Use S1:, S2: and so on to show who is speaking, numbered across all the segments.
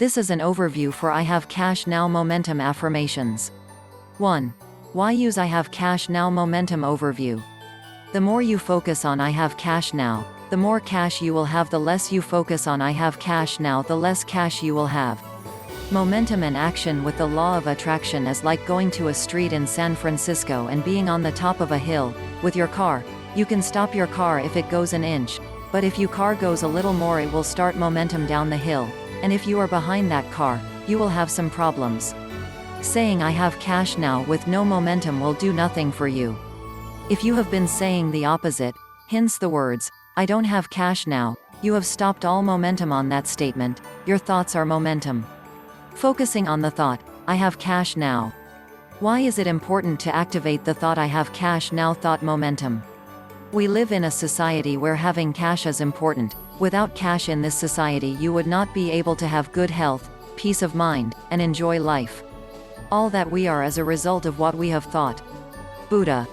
S1: This is an overview for I Have Cash Now Momentum affirmations. 1. Why use I Have Cash Now Momentum overview? The more you focus on I Have Cash Now, the more cash you will have. The less you focus on I Have Cash Now, the less cash you will have. Momentum and action with the law of attraction is like going to a street in San Francisco and being on the top of a hill. With your car, you can stop your car if it goes an inch, but if your car goes a little more, it will start momentum down the hill, and if you are behind that car, you will have some problems. Saying I have cash now with no momentum will do nothing for you. If you have been saying the opposite, hence the words, I don't have cash now, you have stopped all momentum on that statement. Your thoughts are momentum. Focusing on the thought, I have cash now. Why is it important to activate the thought I have cash now thought momentum? We live in a society where having cash is important. Without cash in this society, you would not be able to have good health, peace of mind, and enjoy life. All that we are is a result of what we have thought. Buddha.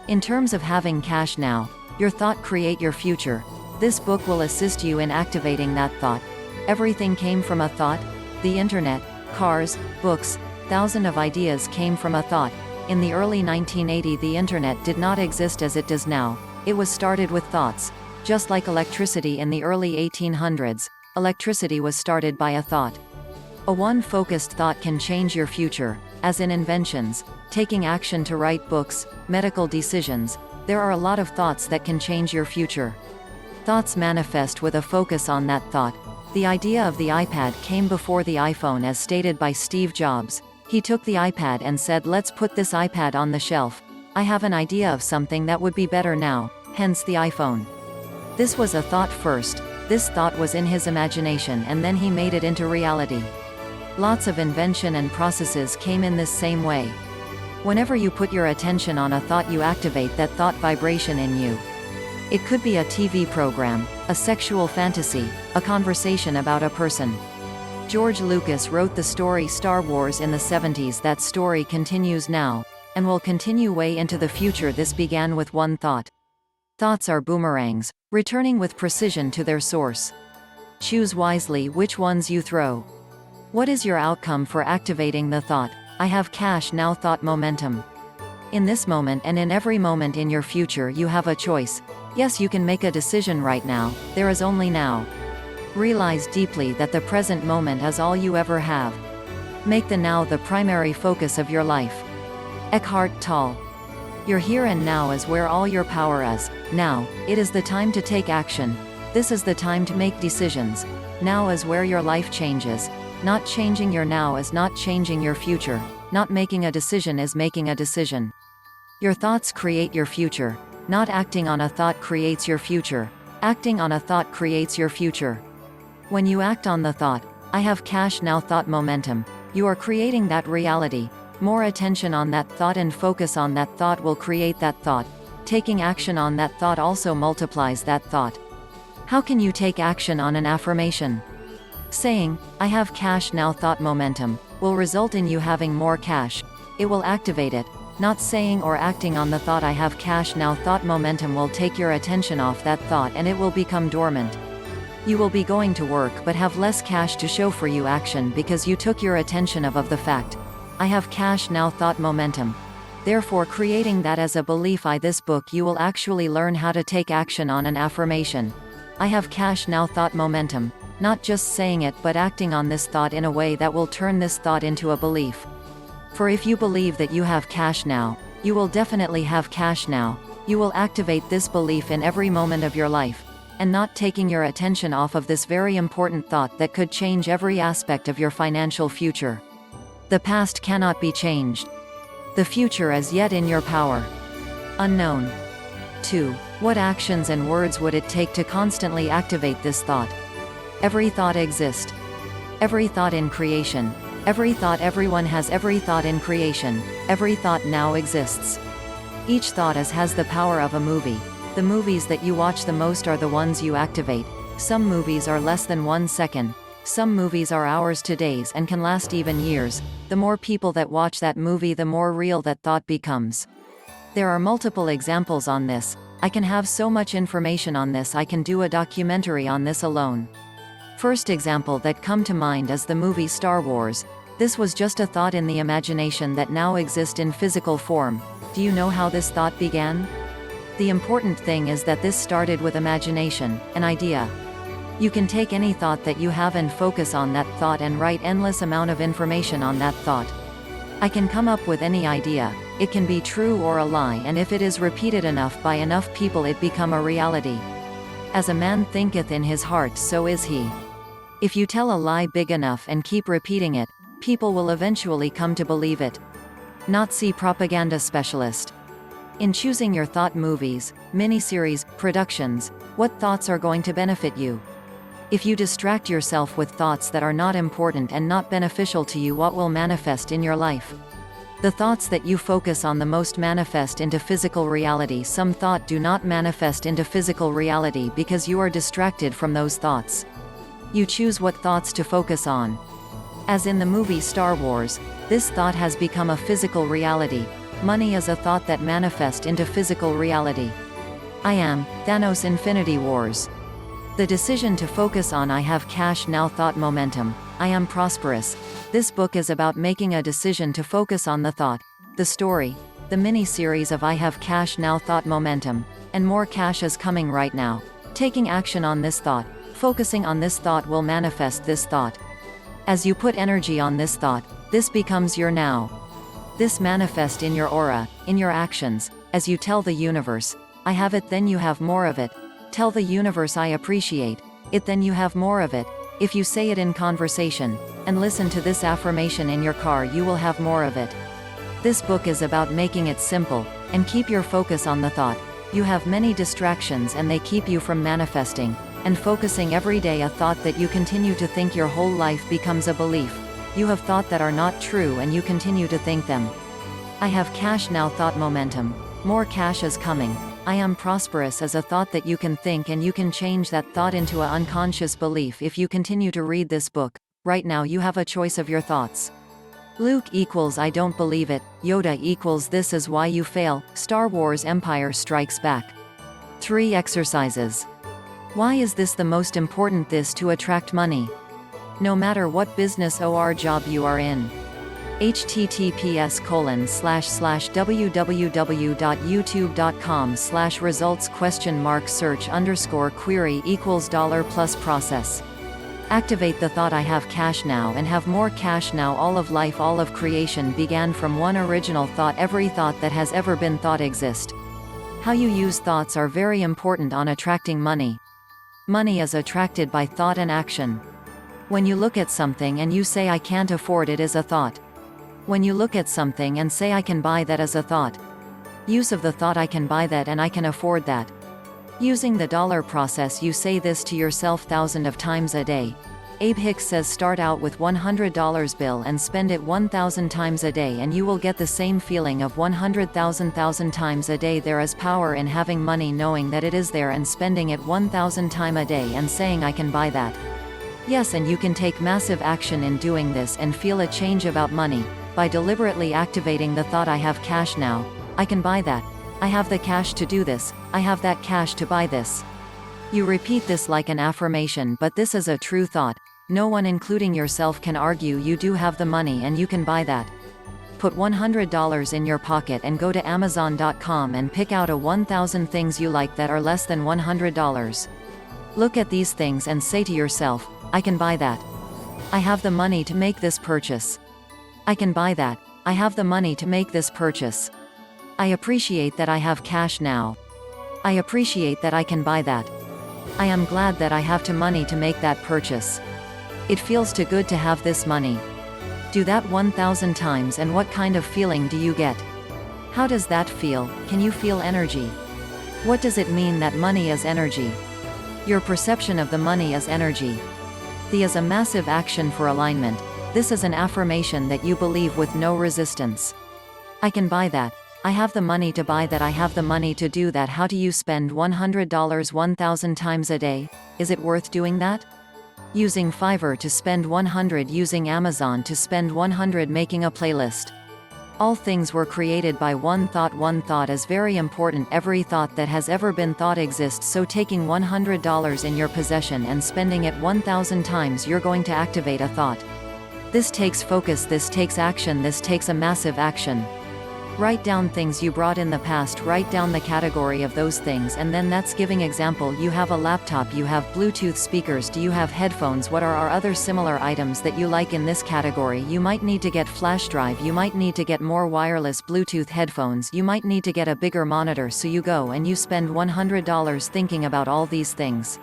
S1: In terms of having cash now, your thought create your future. This book will assist you in activating that thought. Everything came from a thought. The internet, cars, books, thousands of ideas came from a thought. In the early 1980s, the internet did not exist as it does now. It was started with thoughts. Just like electricity in the early 1800s, electricity was started by a thought. A one-focused thought can change your future, as in inventions, taking action to write books, medical decisions. There are a lot of thoughts that can change your future. Thoughts manifest with a focus on that thought. The idea of the iPad came before the iPhone, as stated by Steve Jobs. He took the iPad and said, let's put this iPad on the shelf. I have an idea of something that would be better now, hence the iPhone. This was a thought first. This thought was in his imagination and then he made it into reality. Lots of invention and processes came in this same way. Whenever you put your attention on a thought, you activate that thought vibration in you. It could be a TV program, a sexual fantasy, a conversation about a person. George Lucas wrote the story Star Wars in the 70s. That story continues now, and will continue way into the future. This began with one thought. Thoughts are boomerangs, returning with precision to their source. Choose wisely which ones you throw. What is your outcome for activating the thought, I have cash now thought momentum? In this moment and in every moment in your future, you have a choice. Yes, you can make a decision right now. There is only now. Realize deeply that the present moment is all you ever have. Make the now the primary focus of your life. Eckhart Tolle. Your here and now is where all your power is. Now, it is the time to take action. This is the time to make decisions. Now is where your life changes. Not changing your now is not changing your future. Not making a decision is making a decision. Your thoughts create your future. Not acting on a thought creates your future. Acting on a thought creates your future. When you act on the thought, I have cash now thought momentum, you are creating that reality. More attention on that thought and focus on that thought will create that thought. Taking action on that thought also multiplies that thought. How can you take action on an affirmation? Saying, I have cash now thought momentum, will result in you having more cash. It will activate it. Not saying or acting on the thought I have cash now thought momentum will take your attention off that thought and it will become dormant. You will be going to work but have less cash to show for you action because you took your attention of the fact, I have cash now thought momentum. Therefore, creating that as a belief. This book you will actually learn how to take action on an affirmation. I have cash now thought momentum. Not just saying it but acting on this thought in a way that will turn this thought into a belief. For if you believe that you have cash now, you will definitely have cash now. You will activate this belief in every moment of your life, and not taking your attention off of this very important thought that could change every aspect of your financial future. The past cannot be changed. The future is yet in your power. Unknown. 2. What actions and words would it take to constantly activate this thought? Every thought exists. Every thought in creation. Every thought everyone has. Every thought in creation. Every thought now exists. Each thought has the power of a movie. The movies that you watch the most are the ones you activate. Some movies are less than 1 second. Some movies are hours to days and can last even years. The more people that watch that movie, the more real that thought becomes. There are multiple examples on this. I can have so much information on this. I can do a documentary on this alone. First example that come to mind is the movie Star Wars. This was just a thought in the imagination that now exists in physical form. Do you know how this thought began? The important thing is that this started with imagination, an idea. You can take any thought that you have and focus on that thought and write endless amount of information on that thought. I can come up with any idea. It can be true or a lie, and if it is repeated enough by enough people it become a reality. As a man thinketh in his heart, so is he. If you tell a lie big enough and keep repeating it, people will eventually come to believe it. Nazi propaganda specialist. In choosing your thought movies, miniseries, productions, what thoughts are going to benefit you? If you distract yourself with thoughts that are not important and not beneficial to you, what will manifest in your life? The thoughts that you focus on the most manifest into physical reality. Some thought do not manifest into physical reality because you are distracted from those thoughts. You choose what thoughts to focus on. As in the movie Star Wars, this thought has become a physical reality. Money is a thought that manifests into physical reality. I am Thanos Infinity Wars. The decision to focus on I have cash now thought momentum. I am prosperous. This book is about making a decision to focus on the thought, the story, the mini-series of I have cash now thought momentum, and more cash is coming right now. Taking action on this thought, focusing on this thought will manifest this thought. As you put energy on this thought, this becomes your now. This manifests in your aura, in your actions. As you tell the universe, I have it, then you have more of it. Tell the universe I appreciate it, then you have more of it. If you say it in conversation, and listen to this affirmation in your car, you will have more of it. This book is about making it simple, and keep your focus on the thought. You have many distractions and they keep you from manifesting, and focusing every day a thought that you continue to think. Your whole life becomes a belief. You have thought that are not true and you continue to think them. I have cash now thought momentum. More cash is coming. I am prosperous as a thought that you can think, and you can change that thought into an unconscious belief if you continue to read this book. Right now you have a choice of your thoughts. Luke equals I don't believe it. Yoda equals this is why you fail. Star Wars Empire Strikes Back. 3 exercises. Why is this the most important? This to attract money. No matter what business or job you are in. https://www.youtube.com/results?search_query equals $+ process. Activate the thought I have cash now and have more cash now. All of life, all of creation began from one original thought. Every thought that has ever been thought exists. How you use thoughts are very important on attracting money. Money is attracted by thought and action. When you look at something and you say I can't afford it is a thought. When you look at something and say I can buy that is a thought. Use of the thought I can buy that and I can afford that. Using the dollar process, you say this to yourself thousands of times a day. Abe Hicks says start out with $100 bill and spend it 1,000 times a day and you will get the same feeling of 100,000 times a day. There is power in having money, knowing that it is there and spending it 1,000 times a day and saying I can buy that. Yes, and you can take massive action in doing this and feel a change about money. By deliberately activating the thought I have cash now, I can buy that. I have the cash to do this. I have that cash to buy this. You repeat this like an affirmation, but this is a true thought. No one, including yourself, can argue you do have the money and you can buy that. Put $100 in your pocket and go to Amazon.com and pick out 1,000 things you like that are less than $100. Look at these things and say to yourself, I can buy that. I have the money to make this purchase. I can buy that. I have the money to make this purchase. I appreciate that I have cash now. I appreciate that I can buy that. I am glad that I have the money to make that purchase. It feels too good to have this money. Do that 1,000 times and what kind of feeling do you get? How does that feel? Can you feel energy? What does it mean that money is energy? Your perception of the money is energy. The is a massive action for alignment. This is an affirmation that you believe with no resistance. I can buy that. I have the money to buy that. I have the money to do that. How do you spend $100 1,000 times a day? Is it worth doing that? Using Fiverr to spend 100, using Amazon to spend 100, making a playlist. All things were created by one thought. One thought is very important. Every thought that has ever been thought exists. So taking $100 in your possession and spending it 1,000 times, you're going to activate a thought. This takes focus, this takes action, this takes a massive action. Write down things you brought in the past, write down the category of those things, and then that's giving example. You have a laptop, you have Bluetooth speakers, do you have headphones? What are our other similar items that you like in this category? You might need to get flash drive, you might need to get more wireless Bluetooth headphones, you might need to get a bigger monitor. So you go and you spend $100 thinking about all these things.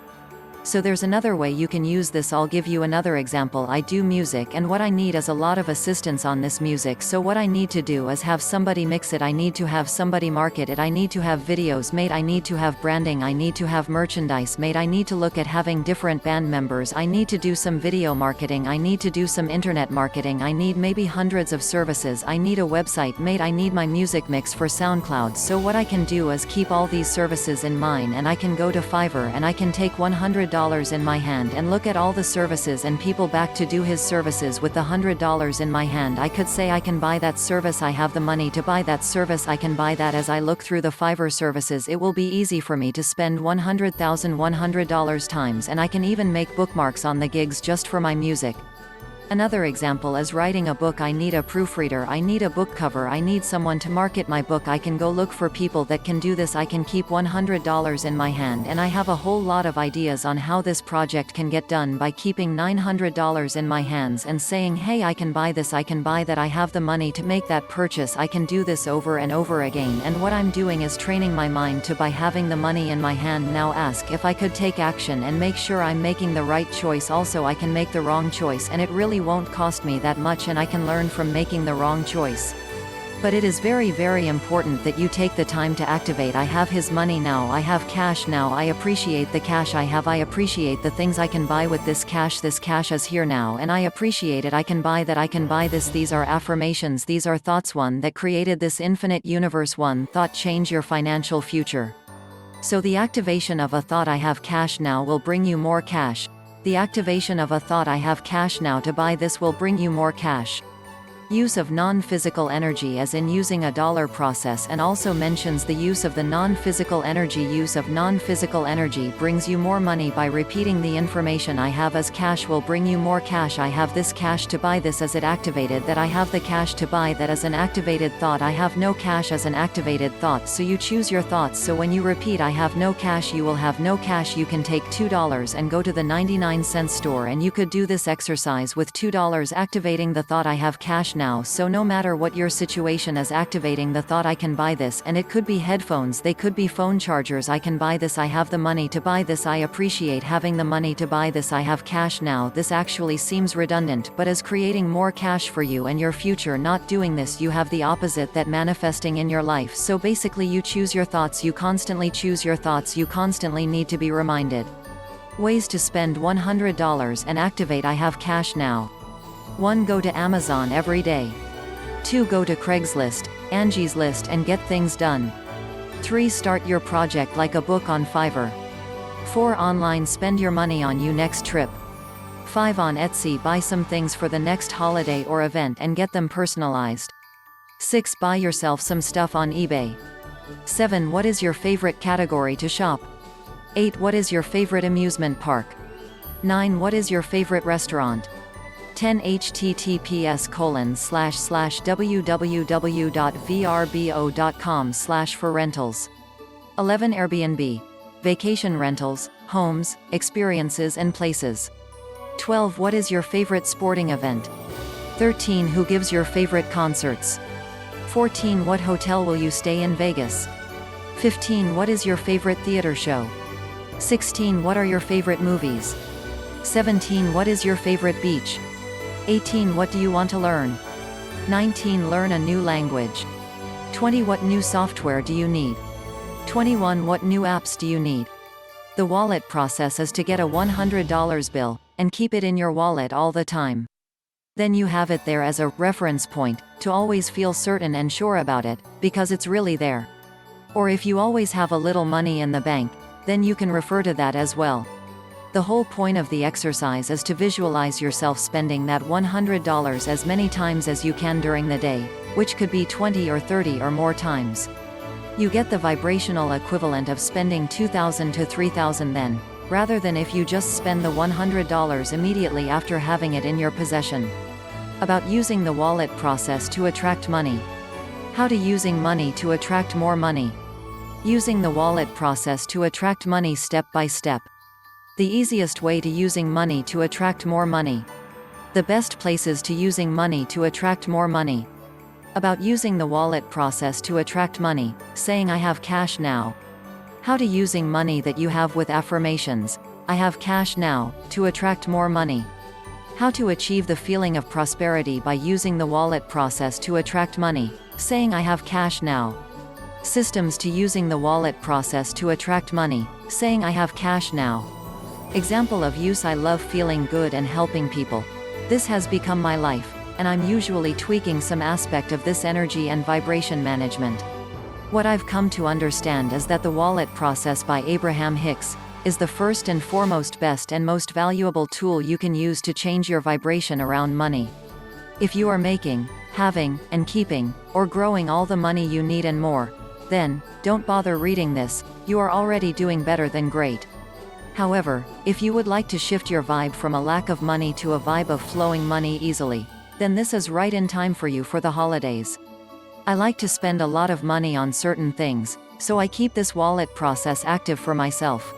S1: So there's another way you can use this. I'll give you another example. I do music, and what I need is a lot of assistance on this music. So what I need to do is have somebody mix it, I need to have somebody market it, I need to have videos made, I need to have branding, I need to have merchandise made, I need to look at having different band members, I need to do some video marketing, I need to do some internet marketing, I need maybe hundreds of services, I need a website made, I need my music mix for SoundCloud. So what I can do is keep all these services in mind, and I can go to Fiverr and I can take $100 in my hand and look at all the services and people back to do his services with the $100 in my hand. I could say I can buy that service, I have the money to buy that service, I can buy that. As I look through the Fiverr services, it will be easy for me to spend $100,100 times, and I can even make bookmarks on the gigs just for my music. Another example is writing a book. I need a proofreader, I need a book cover, I need someone to market my book. I can go look for people that can do this. I can keep $100 in my hand, and I have a whole lot of ideas on how this project can get done by keeping $900 in my hands and saying, hey, I can buy this, I can buy that, I have the money to make that purchase. I can do this over and over again, and what I'm doing is training my mind to by having the money in my hand. Now ask if I could take action and make sure I'm making the right choice. Also, I can make the wrong choice, and it really won't cost me that much, and I can learn from making the wrong choice. But it is very, very important that you take the time to activate. I have his money now, I have cash now, I appreciate the cash I have, I appreciate the things I can buy with this cash is here now, and I appreciate it. I can buy that, I can buy this. These are affirmations, these are thoughts. One that created this infinite universe. One thought change your financial future. So the activation of a thought, I have cash now, will bring you more cash. The activation of a thought, I have cash now to buy this, will bring you more cash. Use of non-physical energy, as in using a dollar process, and also mentions the use of the non-physical energy. Use of non-physical energy brings you more money by repeating the information. I have as cash will bring you more cash. I have this cash to buy this. As it activated that, I have the cash to buy that. As an activated thought, I have no cash as an activated thought. So you choose your thoughts. So when you repeat I have no cash, you will have no cash. You can take $2 and go to the 99-cent store, and you could do this exercise with $2 activating the thought I have cash now. So no matter what your situation is, activating the thought I can buy this, and it could be headphones, they could be phone chargers. I can buy this, I have the money to buy this, I appreciate having the money to buy this, I have cash now. This actually seems redundant, but is creating more cash for you and your future. Not doing this, you have the opposite, that manifesting in your life. So basically you choose your thoughts, you constantly choose your thoughts, you constantly need to be reminded. Ways to spend $100 and activate I have cash now. 1. Go to Amazon every day. 2. Go to Craigslist, Angie's List, and get things done. 3. Start your project like a book on Fiverr. 4. Online, spend your money on your next trip. 5. On Etsy, buy some things for the next holiday or event and get them personalized. 6. Buy yourself some stuff on eBay. 7. What is your favorite category to shop? 8. What is your favorite amusement park? 9. What is your favorite restaurant? 10. https://www.vrbo.com/for rentals. 11. Airbnb. Vacation rentals, homes, experiences and places. 12. What is your favorite sporting event? 13. Who gives your favorite concerts? 14. What hotel will you stay in Vegas? 15. What is your favorite theater show? 16. What are your favorite movies? 17. What is your favorite beach? 18. What do you want to learn? 19. Learn a new language. 20. What new software do you need? 21. What new apps do you need? The wallet process is to get a $100 bill, and keep it in your wallet all the time. Then you have it there as a reference point, to always feel certain and sure about it, because it's really there. Or if you always have a little money in the bank, then you can refer to that as well. The whole point of the exercise is to visualize yourself spending that $100 as many times as you can during the day, which could be 20 or 30 or more times. You get the vibrational equivalent of spending $2,000 to $3,000 then, rather than if you just spend the $100 immediately after having it in your possession. About using the wallet process to attract money. How to using money to attract more money. Using the wallet process to attract money step by step. The easiest way to using money to attract more money. The best places to using money to attract more money. About using the wallet process to attract money, saying I have cash now. How to using money that you have with affirmations, I have cash now, to attract more money. How to achieve the feeling of prosperity by using the wallet process to attract money, saying I have cash now. Systems to using the wallet process to attract money, saying I have cash now. Example of use: I love feeling good and helping people. This has become my life, and I'm usually tweaking some aspect of this energy and vibration management. What I've come to understand is that the wallet process by Abraham Hicks is the first and foremost best and most valuable tool you can use to change your vibration around money. If you are making, having, and keeping, or growing all the money you need and more, then don't bother reading this, you are already doing better than great. However, if you would like to shift your vibe from a lack of money to a vibe of flowing money easily, then this is right in time for you for the holidays. I like to spend a lot of money on certain things, so I keep this wallet process active for myself.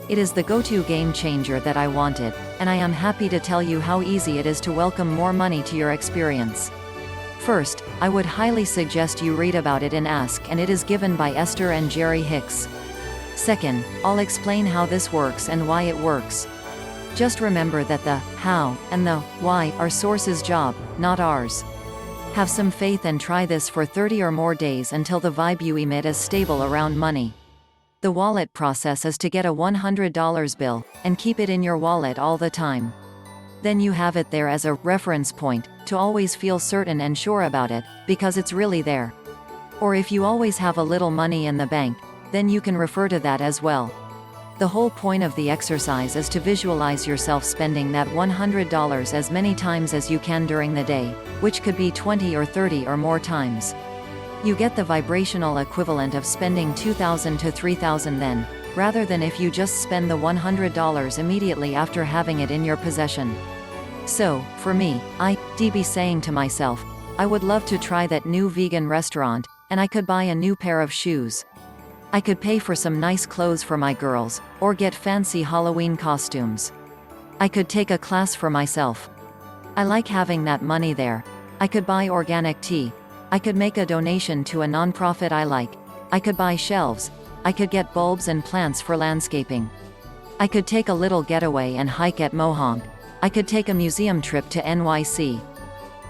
S1: It is the go-to game changer that I wanted, and I am happy to tell you how easy it is to welcome more money to your experience. First, I would highly suggest you read about it in Ask, and it is given by Esther and Jerry Hicks. Second, I'll explain how this works and why it works. Just remember that the how and the why are Source's job, not ours. Have some faith and try this for 30 or more days until the vibe you emit is stable around money. The wallet process is to get a $100 bill and keep it in your wallet all the time. Then you have it there as a reference point to always feel certain and sure about it, because it's really there. Or if you always have a little money in the bank, then you can refer to that as well. The whole point of the exercise is to visualize yourself spending that $100 as many times as you can during the day, which could be 20 or 30 or more times. You get the vibrational equivalent of spending $2,000 to $3,000 then, rather than if you just spend the $100 immediately after having it in your possession. So, for me, I'd be saying to myself, I would love to try that new vegan restaurant, and I could buy a new pair of shoes. I could pay for some nice clothes for my girls, or get fancy Halloween costumes. I could take a class for myself. I like having that money there. I could buy organic tea. I could make a donation to a nonprofit I like. I could buy shelves. I could get bulbs and plants for landscaping. I could take a little getaway and hike at Mohonk. I could take a museum trip to NYC.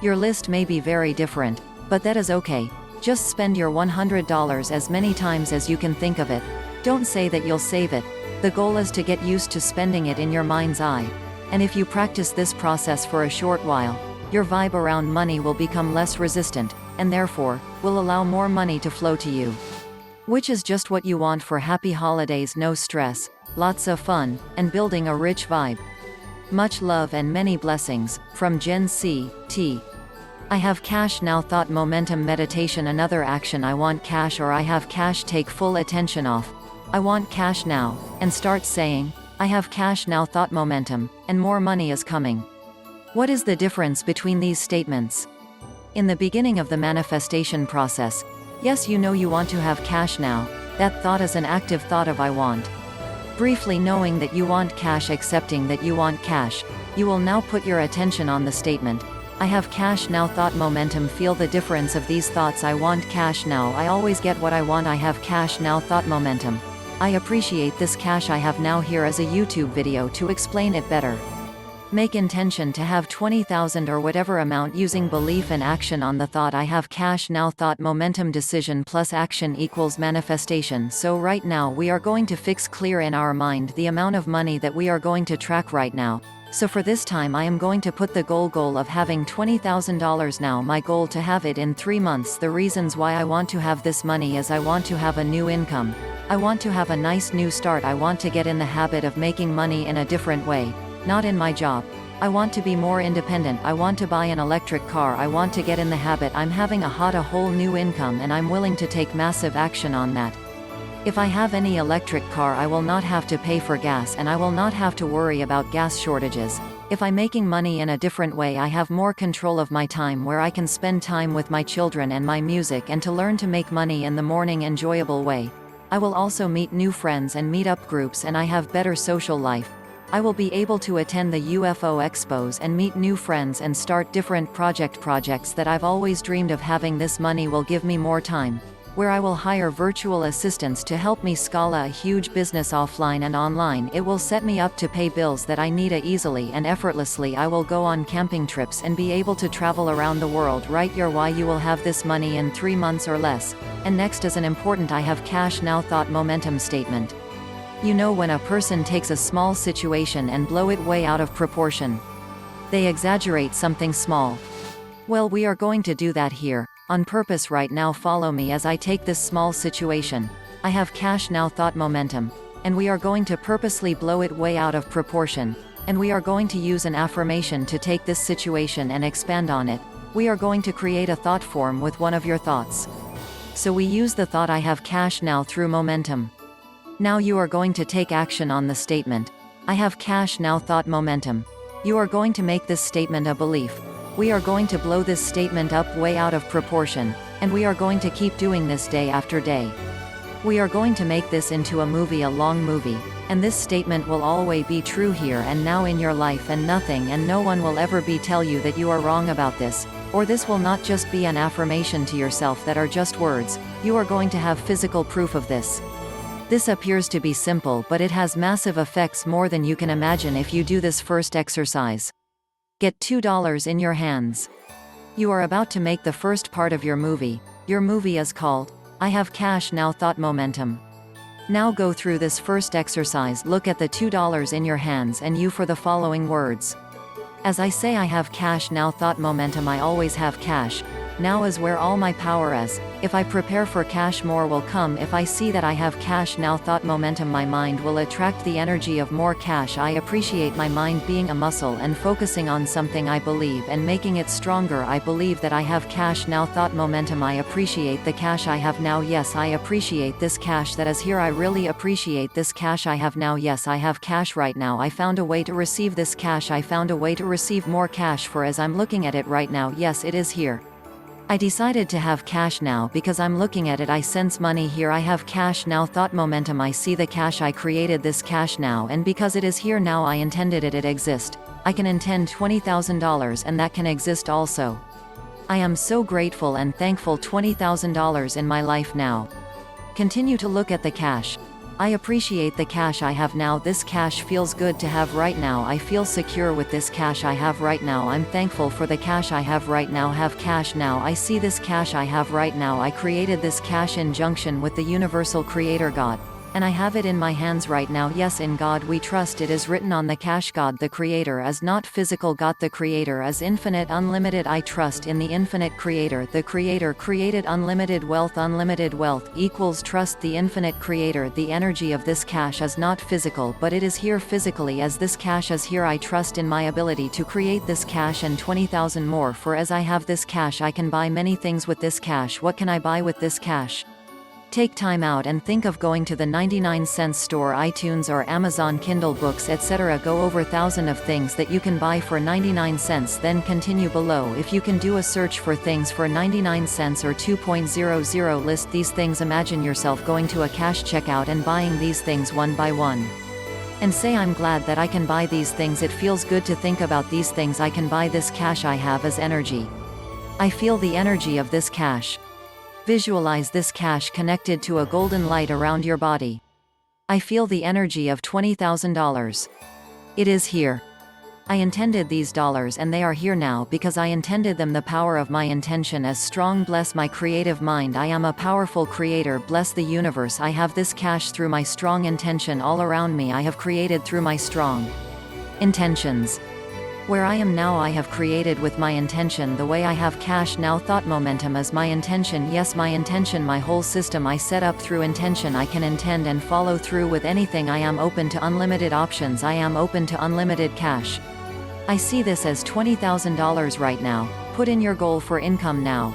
S1: Your list may be very different, but that is okay. Just spend your $100 as many times as you can think of it. Don't say that you'll save it. The goal is to get used to spending it in your mind's eye. And if you practice this process for a short while, your vibe around money will become less resistant, and therefore, will allow more money to flow to you. Which is just what you want for happy holidays, no stress, lots of fun, and building a rich vibe. Much love and many blessings, from Jen C. T. I have cash now thought momentum meditation. Another action: I want cash or I have cash. Take full attention off I want cash now, and start saying, I have cash now thought momentum, and more money is coming. What is the difference between these statements? In the beginning of the manifestation process, yes, you know you want to have cash now. That thought is an active thought of I want. Briefly knowing that you want cash, accepting that you want cash, you will now put your attention on the statement, I have cash now thought momentum. Feel the difference of these thoughts. I want cash now. I always get what I want. I have cash now thought momentum. I appreciate this cash I have now. Here is a YouTube video to explain it better. Make intention to have 20,000 or whatever amount using belief and action on the thought I have cash now thought momentum. Decision plus action equals manifestation. So right now we are going to fix clear in our mind the amount of money that we are going to track right now, So for this time I am going to put the goal of having $20,000 now, my goal to have it in 3 months. The reasons why I want to have this money is I want to have a new income. I want to have a nice new start. I want to get in the habit of making money in a different way, not in my job. I want to be more independent. I want to buy an electric car. I want to get in the habit. I'm having a whole new income and I'm willing to take massive action on that. If I have any electric car I will not have to pay for gas and I will not have to worry about gas shortages. If I'm making money in a different way I have more control of my time where I can spend time with my children and my music and to learn to make money in the morning enjoyable way. I will also meet new friends and meet up groups and I have better social life. I will be able to attend the UFO expos and meet new friends and start different projects that I've always dreamed of having. This money will give me more time, where I will hire virtual assistants to help me scala a huge business offline and online. It will set me up to pay bills that I need easily and effortlessly. I will go on camping trips and be able to travel around the world. Write your why. You will have this money in 3 months or less. And next is an important I have cash now thought momentum statement. You know when a person takes a small situation and blow it way out of proportion. They exaggerate something small. Well, we are going to do that here. On purpose right now. Follow me as I take this small situation. I have cash now thought momentum. And we are going to purposely blow it way out of proportion. And we are going to use an affirmation to take this situation and expand on it. We are going to create a thought form with one of your thoughts. So we use the thought I have cash now through momentum. Now you are going to take action on the statement. I have cash now thought momentum. You are going to make this statement a belief. We are going to blow this statement up way out of proportion, and we are going to keep doing this day after day. We are going to make this into a movie, a long movie, and this statement will always be true here and now in your life, and nothing and no one will ever be tell you that you are wrong about this, or this will not just be an affirmation to yourself that are just words. You are going to have physical proof of this. This appears to be simple, but it has massive effects more than you can imagine if you do this first exercise. Get $2 in your hands. You are about to make the first part of your movie. Your movie is called, I have cash now thought momentum. Now go through this first exercise. Look at the $2 in your hands and you for the following words. As I say I have cash now thought momentum, I always have cash. Now is where all my power is. If I prepare for cash, more will come. If I see that I have cash now thought momentum, my mind will attract the energy of more cash. I appreciate my mind being a muscle and focusing on something I believe and making it stronger. I believe that I have cash now thought momentum. I appreciate the cash I have now. Yes, I appreciate this cash that is here. I really appreciate this cash I have now. Yes, I have cash right now. I found a way to receive this cash. I found a way to receive more cash for as I'm looking at it right now. Yes, it is here. I decided to have cash now because I'm looking at it. I sense money here. I have cash now thought momentum. I see the cash. I created this cash now, and because it is here now, I intended it. It exists. I can intend $20,000 and that can exist also. I am so grateful and thankful. $20,000 in my life now. Continue to look at the cash. I appreciate the cash I have now. This cash feels good to have right now. I feel secure with this cash I have right now. I'm thankful for the cash I have right now. Have cash now. I see this cash I have right now. I created this cash in junction with the universal creator God. And I have it in my hands right now. Yes, in God we trust. It is written on the cash. God the creator is not physical. God the creator is infinite, unlimited. I trust in the infinite creator. The creator created unlimited wealth. Unlimited wealth equals trust the infinite creator. The energy of this cash is not physical, but it is here physically. As this cash is here, I trust in my ability to create this cash and 20,000 more. For as I have this cash, I can buy many things with this cash. What can I buy with this cash? Take time out and think of going to the 99-cent store, iTunes or Amazon Kindle books, etc. Go over 1,000 of things that you can buy for 99 cents. Then continue below. If you can do a search for things for 99 cents or 2.00, list these things. Imagine yourself going to a cash checkout and buying these things one by one. And say, I'm glad that I can buy these things. It feels good to think about these things. I can buy this cash I have as energy. I feel the energy of this cash. Visualize this cash connected to a golden light around your body. I feel the energy of $20,000. It is here. I intended these dollars and they are here now because I intended them. The power of my intention is strong. Bless my creative mind. I am a powerful creator. Bless the universe. I have this cash through my strong intention all around me. I have created through my strong Intentions. Where I am now I have created with my intention. The way I have cash now. Thought momentum is my intention. Yes, my intention, my whole system I set up through intention. I can intend and follow through with anything. I am open to unlimited options. I am open to unlimited cash. I see this as $20,000 right now. Put in your goal for income now.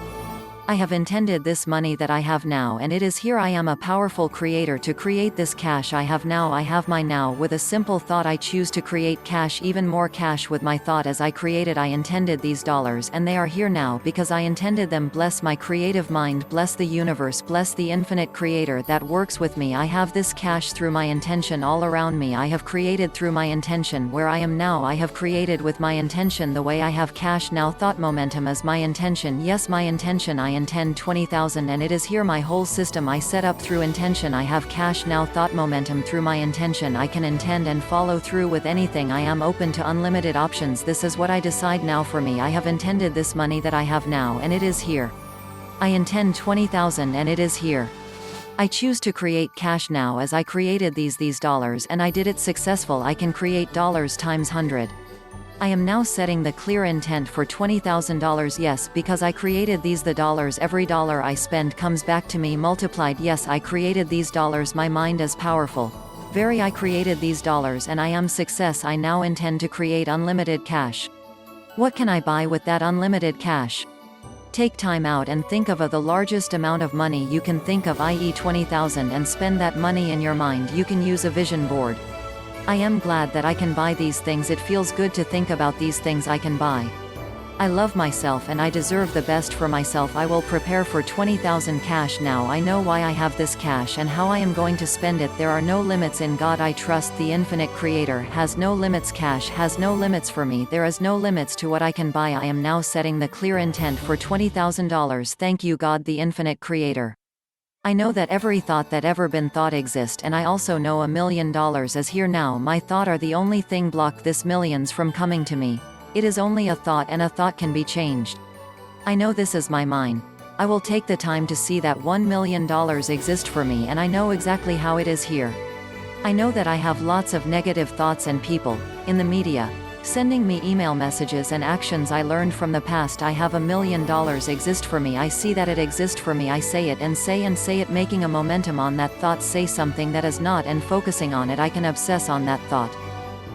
S1: I have intended this money that I have now, and it is here. I am a powerful creator to create this cash I have now. I have my now. With a simple thought I choose to create cash, even more cash with my thought. As I created, I intended these dollars, and they are here now because I intended them. Bless my creative mind, bless the universe, bless the infinite creator that works with me. I have this cash through my intention all around me. I have created through my intention. Where I am now I have created with my intention. The way I have cash now. Thought momentum is my intention. Yes, my intention. I intend 20,000 and it is here. My whole system I set up through intention. I have cash now. Thought momentum. Through my intention I can intend and follow through with anything. I am open to unlimited options. This is what I decide now for me. I have intended this money that I have now, and it is here. I intend 20,000 and it is here. I choose to create cash now. As I created these dollars and I did it successful, I can create dollars times 100. I am now setting the clear intent for $20,000. Yes, because I created these the dollars. Every dollar I spend comes back to me multiplied. Yes, I created these dollars. My mind is powerful. I created these dollars and I am success. I now intend to create unlimited cash. What can I buy with that unlimited cash? Take time out and think of the largest amount of money you can think of, i.e. 20,000, and spend that money in your mind. You can use a vision board. I am glad that I can buy these things. It feels good to think about these things I can buy. I love myself and I deserve the best for myself. I will prepare for 20,000 cash now. I know why I have this cash and how I am going to spend it. There are no limits in God. I trust the infinite creator has no limits. Cash has no limits for me. There is no limits to what I can buy. I am now setting the clear intent for $20,000. Thank you, God, the infinite creator. I know that every thought that ever been thought exists, and I also know $1 million is here now. My thought are the only thing block this millions from coming to me. It is only a thought, and a thought can be changed. I know this is my mine. I will take the time to see that $1 million exist for me, and I know exactly how it is here. I know that I have lots of negative thoughts and people in the media sending me email messages and actions I learned from the past. I have $1 million exist for me. I see that it exists for me. I say it and say it, making a momentum on that thought. Say something that is not and focusing on it. I can obsess on that thought.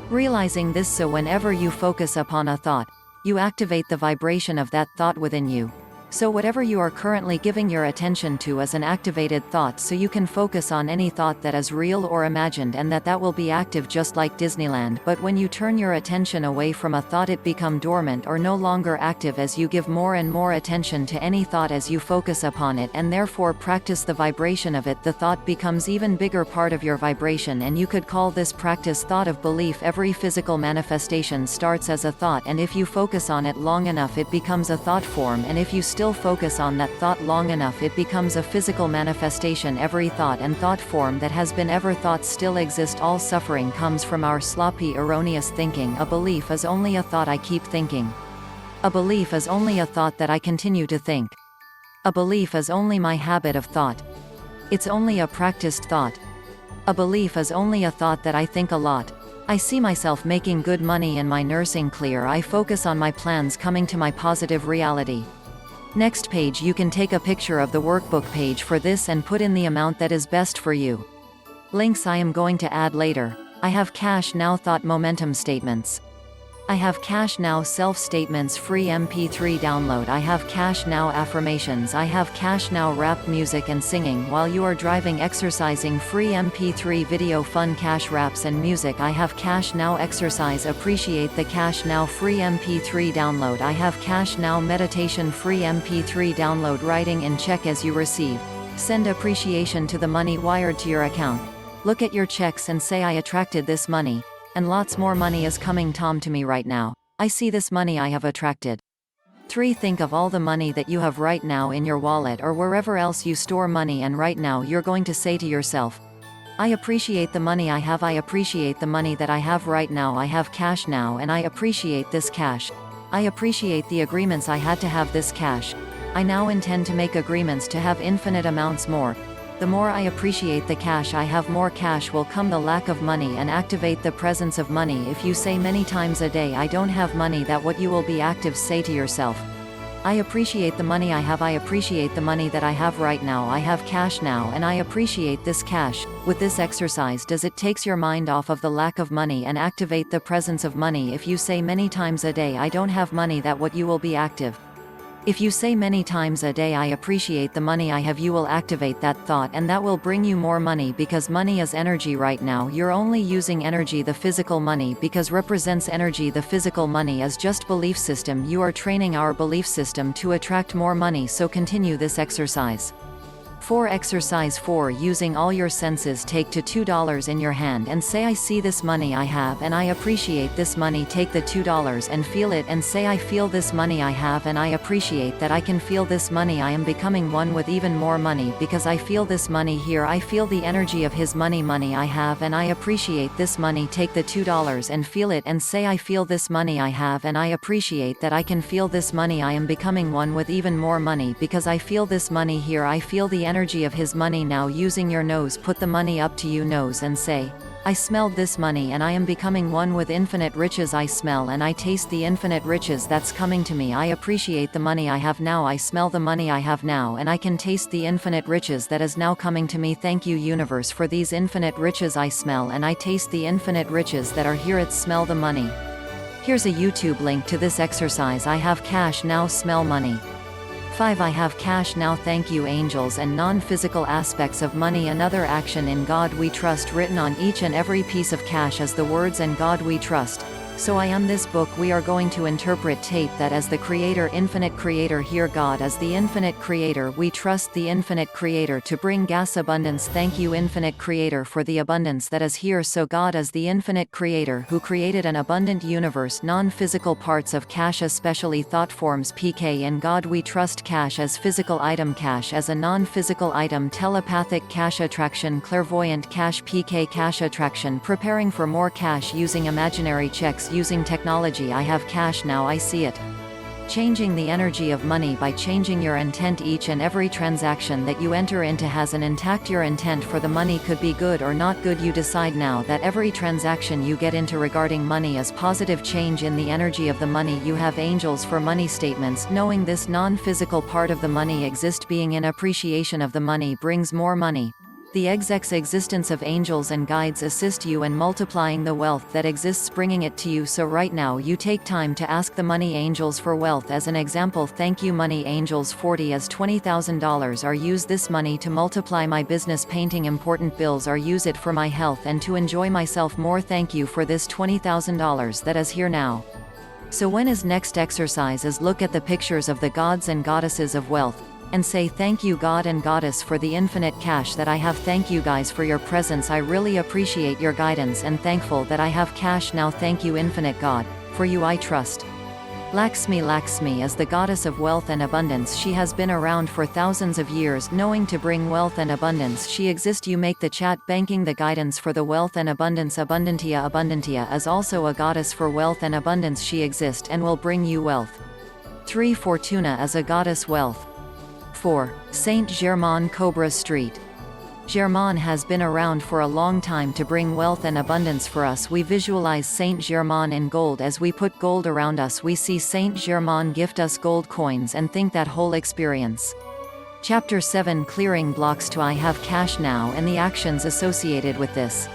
S1: Realizing this, so whenever you focus upon a thought, you activate the vibration of that thought within you. So whatever you are currently giving your attention to is an activated thought, so you can focus on any thought that is real or imagined, and that will be active, just like Disneyland. But when you turn your attention away from a thought, it become dormant or no longer active. As you give more and more attention to any thought, as you focus upon it and therefore practice the vibration of it, the thought becomes even bigger part of your vibration, and you could call this practice thought of belief. Every physical manifestation starts as a thought, and if you focus on it long enough it becomes a thought form, and if you still focus on that thought long enough it becomes a physical manifestation. Every thought and thought form that has been ever thought still exist. All suffering comes from our sloppy, erroneous thinking. A belief is only a thought I keep thinking. A belief is only a thought that I continue to think. A belief is only my habit of thought. It's only a practiced thought. A belief is only a thought that I think a lot. I see myself making good money in my nursing clear. I focus on my plans coming to my positive reality. Next page, you can take a picture of the workbook page for this and put in the amount that is best for you. Links I am going to add later. I have cash now. Thought momentum statements. I have cash now. Self-statements, free MP3 download. I have cash now. Affirmations. I have cash now. Rap music and singing while you are driving, exercising, free MP3 video. Fun cash raps and music. I have cash now. Exercise, appreciate the cash now. Free MP3 download. I have cash now. Meditation, free MP3 download. Writing in check as you receive. Send appreciation to the money wired to your account. Look at your checks and say, I attracted this money. And lots more money is coming to me right now. I see this money I have attracted. 3. Think of all the money that you have right now in your wallet or wherever else you store money, and right now you're going to say to yourself, I appreciate the money I have. I appreciate the money that I have right now. I have cash now and I appreciate this cash. I appreciate the agreements I had to have this cash. I now intend to make agreements to have infinite amounts more. The more I appreciate the cash I have, more cash will come. The lack of money and activate the presence of money. If you say many times a day, I don't have money, that what you will be active. Say to yourself, I appreciate the money I have. I appreciate the money that I have right now. I have cash now and I appreciate this cash. With this exercise does it takes your mind off of the lack of money and activate the presence of money. If you say many times a day, I don't have money, that what you will be active. If you say many times a day, I appreciate the money I have, you will activate that thought and that will bring you more money, because money is energy right now. You're only using energy, the physical money, because represents energy. The physical money is just belief system. You are training our belief system to attract more money. So continue this exercise. 4. Exercise 4. Using all your senses, take to $2 in your hand and say, I see this money I have and I appreciate this money. Take the $2 and feel it and say, I feel this money I have and I appreciate that I can feel this money. I am becoming one with even more money because I feel this money here. I feel the energy of his money. Money I have and I appreciate this money. Take the $2 and feel it and say, I feel this money I have and I appreciate that I can feel this money. I am becoming one with even more money because I feel this money here. I feel the energy of his money. Now using your nose, put the money up to you nose and say, I smelled this money and I am becoming one with infinite riches. I smell and I taste the infinite riches that's coming to me. I appreciate the money I have now. I smell the money I have now and I can taste the infinite riches that is now coming to me. Thank you, universe, for these infinite riches. I smell and I taste the infinite riches that are here. It's smell the money. Here's a YouTube link to this exercise. I have cash now, smell money. 5. I have cash now. Thank you, angels and non-physical aspects of money. Another action. In God we trust. Written on each and every piece of cash as the words, "In God we trust." So I am this book. We are going to interpret tape that as the creator, infinite creator. Here God as the infinite creator. We trust the infinite creator to bring gas abundance. Thank you, infinite creator, for the abundance that is here. So God as the infinite creator who created an abundant universe. Non-physical parts of cash, especially thought forms. PK. In God we trust. Cash as physical item. Cash as a non-physical item. Telepathic cash attraction. Clairvoyant cash. PK. Cash attraction. Preparing for more cash using imaginary checks. Using technology. I have cash now. I see it. Changing the energy of money by changing your intent. Each and every transaction that you enter into has an intact. Your intent for the money could be good or not good. You decide now that every transaction you get into regarding money is positive. Change in the energy of the money. You have angels for money statements. Knowing this non-physical part of the money exist, being in appreciation of the money brings more money. The existence of angels and guides assist you in multiplying the wealth that exists, bringing it to you. So right now you take time to ask the money angels for wealth. As an example, thank you, money angels. 40 as $20,000 are use this money to multiply my business. Painting important bills are use it for my health and to enjoy myself more. Thank you for this $20,000 that is here now. So when is next exercise is look at the pictures of the gods and goddesses of wealth and say, thank you, God and Goddess, for the infinite cash that I have. Thank you guys for your presence. I really appreciate your guidance and thankful that I have cash now. Thank you, infinite God, for you I trust. Lakshmi is the goddess of wealth and abundance. She has been around for thousands of years, knowing to bring wealth and abundance. She exists. You make the chat banking the guidance for the wealth and abundance. Abundantia is also a goddess for wealth and abundance. She exists and will bring you wealth. 3. Fortuna is a goddess wealth. 4. Saint Germain. Cobra Street. Germain has been around for a long time to bring wealth and abundance for us. We visualize Saint Germain in gold. As we put gold around us, we see Saint Germain gift us gold coins and think that whole experience. Chapter 7. Clearing blocks to I have cash now and the actions associated with this.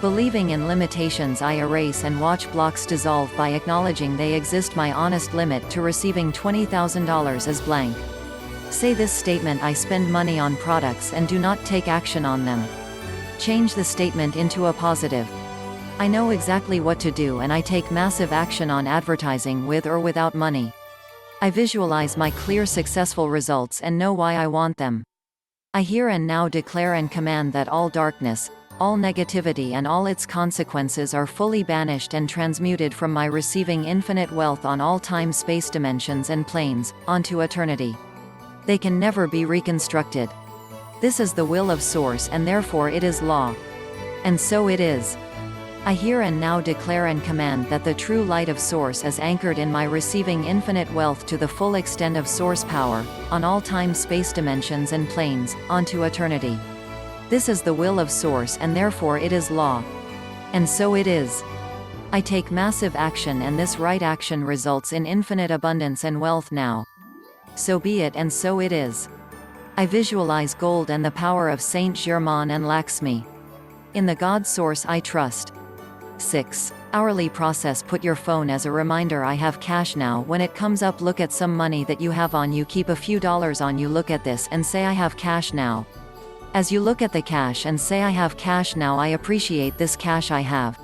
S1: Believing in limitations, I erase and watch blocks dissolve by acknowledging they exist. My honest limit to receiving $20,000 is blank. Say this statement: I spend money on products and do not take action on them. Change the statement into a positive. I know exactly what to do and I take massive action on advertising with or without money. I visualize my clear successful results and know why I want them. I here and now declare and command that all darkness, all negativity and all its consequences are fully banished and transmuted from my receiving infinite wealth on all time, space, dimensions and planes, onto eternity. They can never be reconstructed. This is the will of Source and therefore it is law. And so it is. I here and now declare and command that the true light of Source is anchored in my receiving infinite wealth to the full extent of Source power, on all time, space, dimensions and planes, onto eternity. This is the will of Source and therefore it is law. And so it is. I take massive action and this right action results in infinite abundance and wealth now. So be it and so it is. I visualize gold and the power of Saint Germain and Lakshmi. In the God Source I trust. 6. Hourly process. Put your phone as a reminder. I have cash now. When it comes up, look at some money that you have on you. Keep a few dollars on you. Look at this and say I have cash now. As you look at the cash and say I have cash now, I appreciate this cash I have.